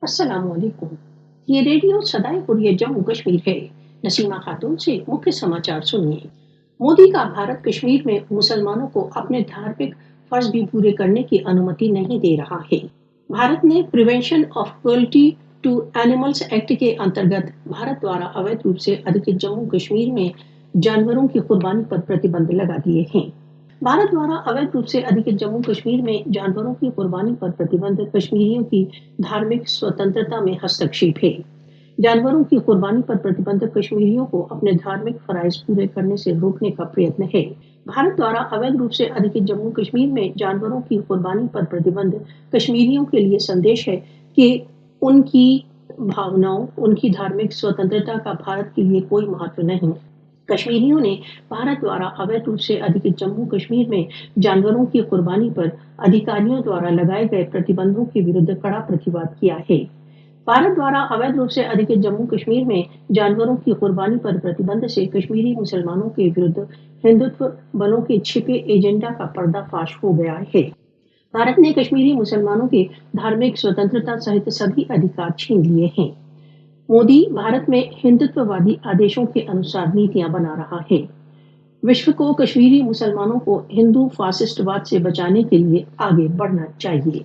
अस्सलाम वालेकुम। ये रेडियो सदाए पुरिये जम्मू कश्मीर है। नसीमा खातून से मुख्य समाचार सुनिए। मोदी का भारत कश्मीर में मुसलमानों को अपने धार्मिक फर्ज भी पूरे करने की अनुमति नहीं दे रहा है। भारत ने prevention of cruelty to animals act के अंतर्गत भारत द्वारा अवैध रूप से अधिकृत जम्मू कश्मीर में जानवरों की कुर्बानी पर प्रतिबंध लगा दिए हैं। भारत द्वारा अवैध रूप से अधिकृत जम्मू कश्मीर में जानवरों की कुर्बानी पर प्रतिबंध कश्मीरियों की धार्मिक स्वतंत्रता में हस्तक्षेप है। जानवरों की कुर्बानी पर प्रतिबंध कश्मीरियों को अपने धार्मिक फराइज पूरे करने से रोकने का प्रयत्न है। भारत द्वारा अवैध रूप से अधिकृत जम्मू कश्मीर में जानवरों की कुर्बानी पर प्रतिबंध कश्मीरियों के लिए संदेश है कि उनकी भावनाओं, उनकी धार्मिक स्वतंत्रता का भारत के लिए कोई महत्व नहीं। कश्मीरियों ने भारत द्वारा अवैध रूप से अधिकृत जम्मू कश्मीर में जानवरों की कुर्बानी पर अधिकारियों द्वारा लगाए गए प्रतिबंधों के विरुद्ध कड़ा प्रतिवाद किया है। भारत द्वारा अवैध रूप से अधिकृत जम्मू कश्मीर में जानवरों की कुर्बानी पर प्रतिबंध से कश्मीरी मुसलमानों के विरुद्ध हिंदुत्व बलों के छिपे एजेंडा का पर्दाफाश हो गया है। भारत ने कश्मीरी मुसलमानों के धार्मिक स्वतंत्रता सहित सभी अधिकार छीन लिए हैं। मोदी भारत में हिंदुत्ववादी आदेशों के अनुसार नीतियां बना रहा है। विश्व को कश्मीरी मुसलमानों को हिंदू फासिस्टवाद से बचाने के लिए आगे बढ़ना चाहिए।